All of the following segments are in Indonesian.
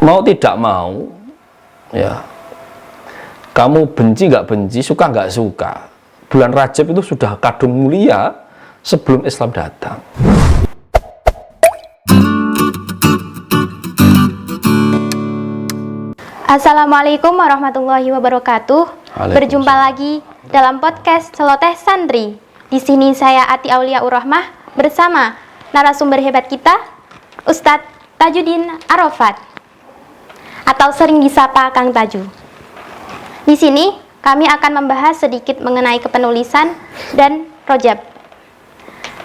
Mau tidak mau, ya, kamu benci nggak benci, suka nggak suka, bulan Rajab itu sudah kadung mulia sebelum Islam datang. Assalamualaikum warahmatullahi wabarakatuh. Berjumpa lagi dalam podcast Celoteh Santri. Di sini saya Ati Auliaur Rahmah bersama narasumber hebat kita, Ustadz Tajuddin Arafat, atau sering disapa Kang Taju. Di sini kami akan membahas sedikit mengenai kepenulisan dan Rajab.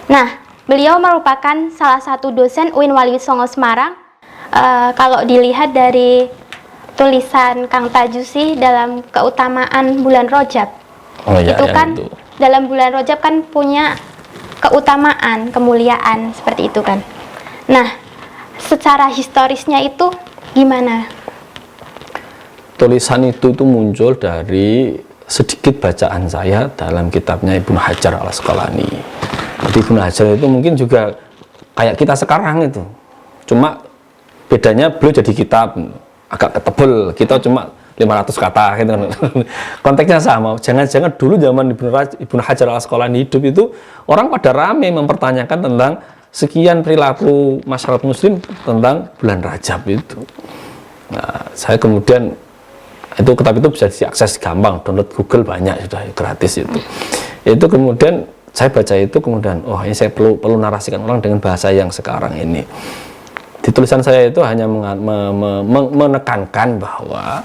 Nah, beliau merupakan salah satu dosen UIN Waluyo Semarang. Kalau dilihat dari tulisan Kang Taju sih dalam keutamaan bulan Rajab. Itu kan itu. Dalam bulan Rajab kan punya keutamaan, kemuliaan seperti itu kan. Nah, secara historisnya itu gimana? Tulisan itu muncul dari sedikit bacaan saya dalam kitabnya Ibnu Hajar Al-Asqalani. Jadi Ibnu Hajar itu mungkin juga kayak kita sekarang itu. Cuma bedanya beliau jadi kitab agak tebel, kita cuma 500 kata gitu kan. Konteksnya sama. Jangan-jangan dulu zaman Ibnu Hajar Al-Asqalani hidup itu orang pada rame mempertanyakan tentang sekian perilaku masyarakat muslim tentang bulan Rajab itu. Nah, saya kemudian itu kitab itu bisa diakses gampang, download Google banyak, sudah gratis itu. Itu kemudian saya baca itu kemudian, oh ini saya perlu narasikan ulang dengan bahasa yang sekarang ini. Di tulisan saya itu hanya menekankan bahwa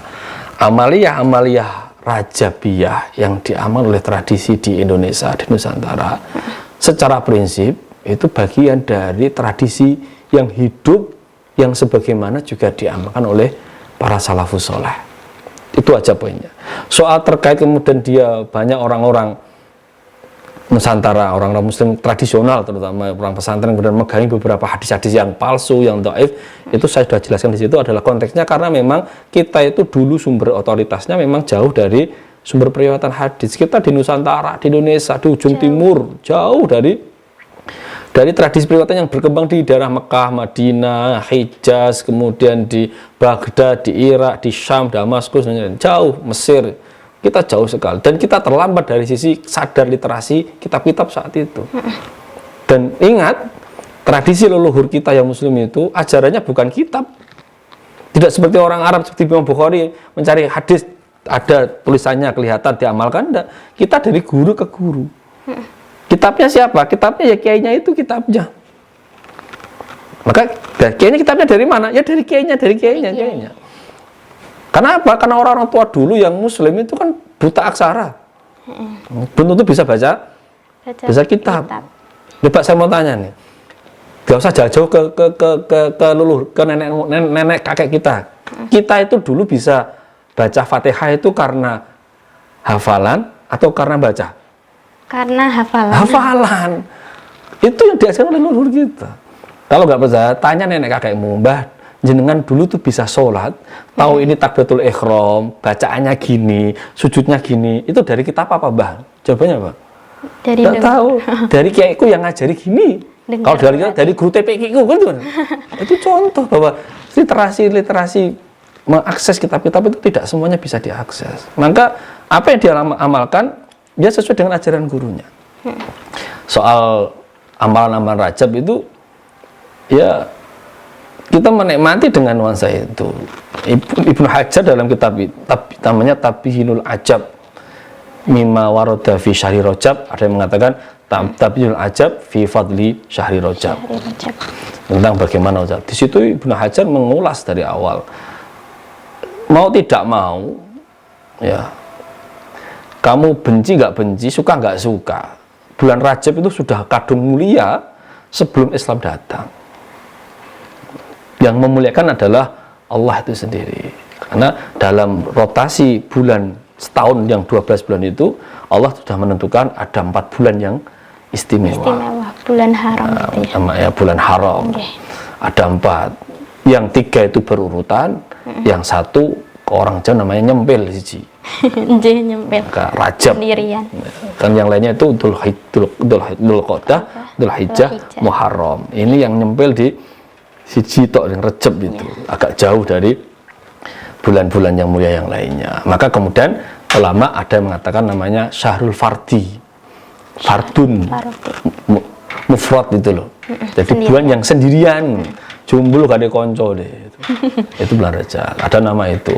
amaliyah-amaliyah Rajabiyah yang diamal oleh tradisi di Indonesia, di Nusantara, secara prinsip itu bagian dari tradisi yang hidup yang sebagaimana juga diamalkan oleh para salafus soleh. Itu aja poinnya. Soal terkait kemudian dia banyak orang-orang Nusantara, orang-orang muslim tradisional, terutama orang pesantren kemudian megangi beberapa hadis-hadis yang palsu, yang dhaif, itu saya sudah jelaskan di situ adalah konteksnya karena memang kita itu dulu sumber otoritasnya memang jauh dari sumber periwayatan hadis. Kita di Nusantara, di Indonesia, di ujung timur, jauh dari tradisi periwayatan yang berkembang di daerah Mekah, Madinah, Hijaz, kemudian di Baghdad, di Irak, di Syam, Damaskus, jauh, Mesir. Kita jauh sekali dan kita terlambat dari sisi sadar literasi kitab-kitab saat itu. Dan ingat, tradisi leluhur kita yang muslim itu ajarannya bukan kitab. Tidak seperti orang Arab seperti Imam Bukhari mencari hadis ada tulisannya kelihatan diamalkan, enggak. Kita dari guru ke guru. Kitabnya siapa? Kitabnya ya kiainya itu kitabnya. Maka kiainya kitabnya dari mana? Ya dari kiainya, kiainya. Karena apa? Karena orang-orang tua dulu yang muslim itu kan buta aksara. Belum tentu bisa baca kitab. Coba saya mau tanya nih. Gak usah jauh-jauh ke leluhur, ke nenek kakek kita. Kita itu dulu bisa baca Fatihah itu karena hafalan atau karena baca? Karena hafalan. Hafalan. Itu yang diajarkan oleh leluhur kita. Kalau nggak percaya, tanya nenek kakekmu, Mbah, jenengan dulu tuh bisa sholat, tahu ini takbiratul ihram, bacaannya gini, sujudnya gini, itu dari kitab apa, Mbah? Jawabannya apa? Nggak tahu. Dari kiaiku yang ngajari gini. Kalau dari guru TPQ kan itu contoh bahwa literasi mengakses kitab-kitab itu tidak semuanya bisa diakses. Maka apa yang dia amalkan dia sesuai dengan ajaran gurunya. Soal amalan-amalan Rajab itu ya kita menikmati dengan nuansa itu. Ibnu Hajar dalam kitab namanya Tabihinul Ajab mimma warada fi syahri Rajab, ada yang mengatakan Tabihinul Ajab fi fadli syahri Rajab. Tentang bagaimana Rajab. Di situ Ibnu Hajar mengulas dari awal. Mau tidak mau, ya, kamu benci nggak benci, suka nggak suka, bulan Rajab itu sudah kadung mulia sebelum Islam datang. Yang memuliakan adalah Allah itu sendiri. Karena dalam rotasi bulan setahun yang 12 bulan itu, Allah sudah menentukan ada 4 bulan yang istimewa. Bulan haram ya, bulan haram. Okay. Ada 4. Yang 3 itu berurutan, yang 1 orang Jawa namanya nyempil siji. Nyempil. Rajab. Sendirian. Kan yang lainnya itu Dzulqa'dah, Dzulhijjah, Muharram. Ini yang nyempil di siji tok yang Rejab itu, agak jauh dari bulan-bulan yang mulia yang lainnya. Maka kemudian ulama ada yang mengatakan namanya Syahrul Fardi, Fardun, mufrad itu loh. Jadi bulan yang sendirian, jumbul gak ada konco deh. Itu bulan Rajab, ada nama itu.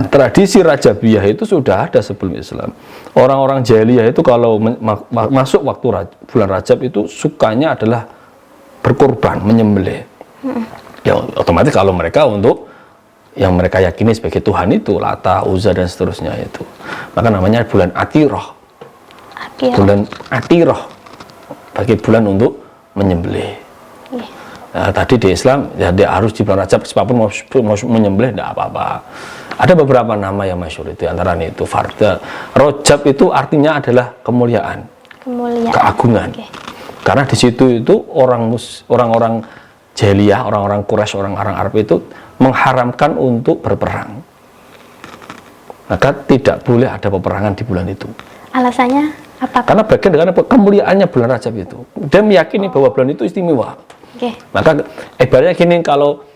Tradisi Rajabiyah itu sudah ada sebelum Islam. Orang-orang jahiliyah itu kalau masuk waktu bulan Rajab itu sukanya adalah berkorban, menyembelih. Ya otomatis kalau mereka untuk yang mereka yakini sebagai Tuhan itu, Lata, Uzza dan seterusnya itu. Maka namanya bulan Atiroh. Bulan Atiroh bagi bulan untuk menyembelih. Nah, tadi di Islam ya dia harus di bulan Rajab, siapapun mau menyembelih tidak apa-apa. Ada beberapa nama yang masyhur itu, antaranya itu Farda. Rajab itu artinya adalah kemuliaan, keagungan. Karena di situ itu orang-orang jahiliyah, orang-orang Quraisy, orang-orang Arab itu mengharamkan untuk berperang. Maka tidak boleh ada peperangan di bulan itu. Alasannya apa? Karena bagian dengan kemuliaannya bulan Rajab itu. Dia meyakini bahwa bulan itu istimewa. Maka ibaratnya gini, kalau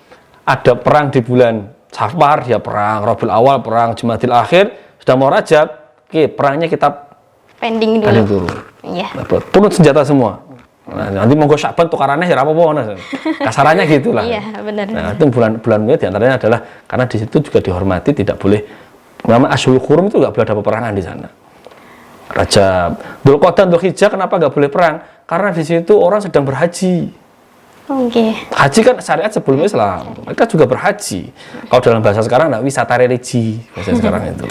ada perang di bulan Safar, dia perang, Rabiul Awal perang, Jumadil Akhir, sudah mau Rajab, perangnya kita pending dulu. Iya. Turun senjata semua. Nah, nanti monggo Syaban tukarannya ya apa-apa, kasarannya gitulah. Iya, benar. Nah, itu bulan-bulannya diantaranya adalah karena di situ juga dihormati, tidak boleh nama Ashhurul Hurum itu nggak boleh ada peperangan di sana. Rajab, Dzulqa'dah, Dzulhijjah kenapa nggak boleh perang? Karena di situ orang sedang berhaji. Haji kan syariat sebelum Islam, mereka juga berhaji. Kalau dalam bahasa sekarang wisata religi, bahasa sekarang itu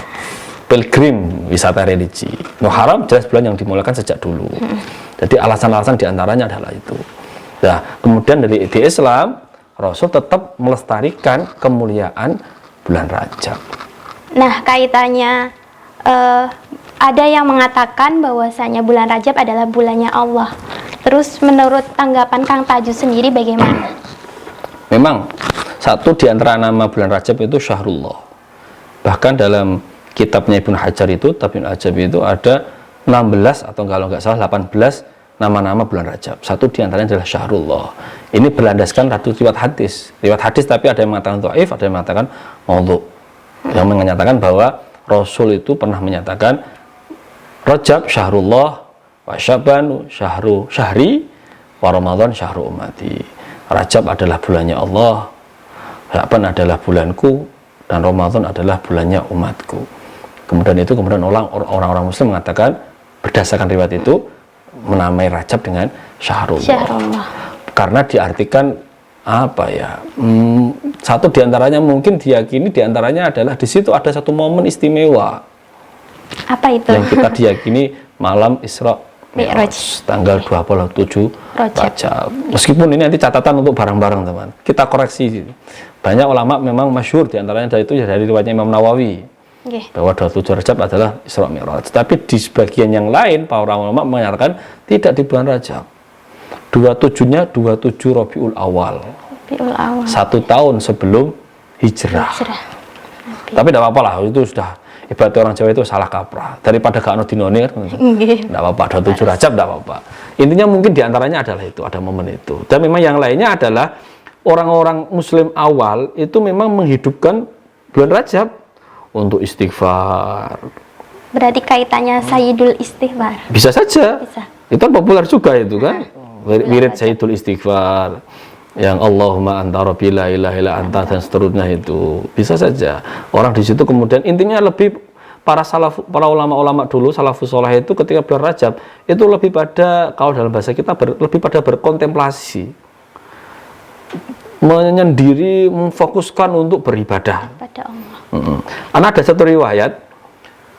pilgrim, wisata religi. Muharram jelas bulan yang dimulakan sejak dulu. Jadi alasan-alasan diantaranya adalah itu. Nah, kemudian di Islam, Rasul tetap melestarikan kemuliaan bulan Rajab. Nah, kaitannya ada yang mengatakan bahwasanya bulan Rajab adalah bulannya Allah. Terus menurut tanggapan Kang Taju sendiri bagaimana? Memang satu di antara nama bulan Rajab itu Syahrullah. Bahkan dalam kitabnya Ibnu Hajar itu, Tabyin Ajab itu ada 16 atau kalau nggak salah 18 nama-nama bulan Rajab. Satu di antaranya adalah Syahrullah. Ini berlandaskan satu riwayat hadis. Riwayat hadis tapi ada yang mengatakan dhaif, ada yang mengatakan maudhu. Yang menyatakan bahwa Rasul itu pernah menyatakan Rajab Syahrullah wa Syaban syahri wa Ramadan syahru ummati. Rajab adalah bulannya Allah, Syaban adalah bulanku, dan Ramadan adalah bulannya umatku. Kemudian orang-orang Muslim mengatakan berdasarkan riwayat itu menamai Rajab dengan Syahrullah. Karena diartikan apa ya? Satu diantaranya mungkin diyakini diantaranya adalah di situ ada satu momen istimewa. Apa itu? Yang kita diyakini malam Isra Mi'raj tanggal 27 Rajab. Meskipun ini nanti catatan untuk bareng-bareng teman. Kita koreksi. Banyak ulama memang masyhur diantaranya dari itu ya dari riwayatnya Imam Nawawi. Bahwa 27 Rajab adalah Isra Mi'raj. Tapi di sebagian yang lain para ulama menyatakan tidak di bulan Rajab. 27-nya 27 Rabiul Awal. Satu tahun sebelum hijrah. Tapi tidak apa-apa lah, itu sudah ibarat orang Jawa itu salah kaprah. Daripada gak ono dinone kan. Tidak apa-apa, 27 Rajab tidak apa-apa. Intinya mungkin diantaranya adalah itu, ada momen itu. Dan memang yang lainnya adalah orang-orang Muslim awal itu memang menghidupkan bulan Rajab untuk istighfar. Berarti kaitannya Sayyidul Istighfar. Bisa saja. Bisa. Itu kan populer juga itu kan. Wirid Sayyidul Istighfar. Yang Allahumma anta rabbi la ilaha illa anta dan seterusnya itu. Bisa saja. Orang di situ kemudian intinya lebih para ulama-ulama dulu salafus saleh itu ketika bulan Rajab itu lebih pada kalau dalam bahasa kita lebih pada berkontemplasi. Menyendiri, memfokuskan untuk beribadah pada Allah. Karena ada satu riwayat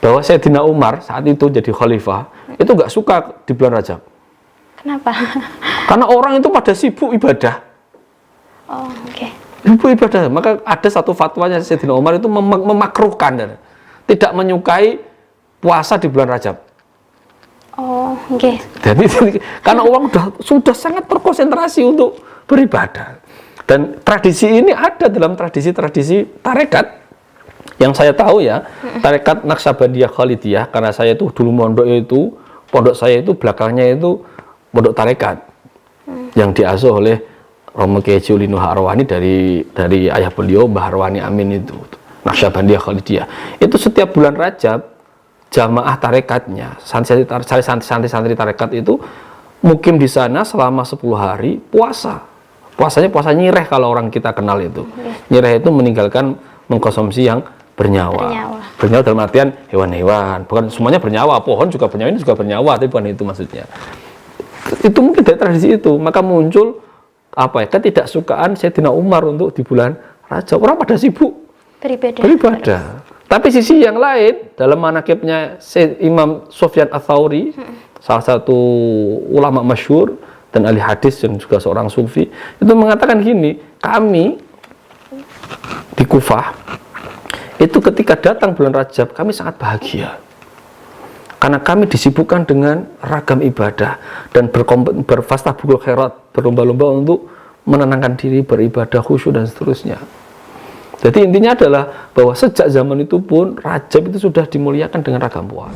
bahwa Sayyidina Umar saat itu jadi khalifah itu nggak suka di bulan Rajab. Kenapa? Karena orang itu pada sibuk ibadah. Sibuk ibadah. Maka ada satu fatwanya Sayyidina Umar itu memakruhkan, tidak menyukai puasa di bulan Rajab. Jadi karena orang sudah sangat terkonsentrasi untuk beribadah. Dan tradisi ini ada dalam tradisi-tradisi tarekat yang saya tahu ya, tarekat Naqsabandiyah Khalidiyah, karena saya itu dulu pondok saya itu belakangnya itu pondok tarekat yang diasuh oleh Romo Kiai Ulinu Harwani dari ayah beliau Mbah Harwani Amin itu, Naqsyabandiyah Khalidiyah. Itu setiap bulan Rajab jamaah tarekatnya, santri-santri tarekat itu mukim di sana selama 10 hari puasa. Puasanya puasa nyireh kalau orang kita kenal itu. Nyireh itu meninggalkan mengkonsumsi yang bernyawa. Bernyawa dalam artian hewan-hewan, bukan semuanya bernyawa, pohon juga bernyawa, ini juga bernyawa, tapi bukan itu maksudnya. Itu mungkin dari tradisi itu, maka muncul ketidaksukaan Sayyidina Umar untuk di bulan Rajab. Orang pada sibuk beribadah. Tapi sisi yang lain, dalam manaqibnya Imam Sufyan Ats-Tsauri, salah satu ulama masyhur dan ahli hadis yang juga seorang sufi, itu mengatakan gini, kami di Kufah itu ketika datang bulan Rajab kami sangat bahagia karena kami disibukkan dengan ragam ibadah dan berfastabul khairat, berlomba-lomba untuk menenangkan diri, beribadah khusyuk dan seterusnya. Jadi intinya adalah bahwa sejak zaman itu pun Rajab itu sudah dimuliakan dengan ragam puasa.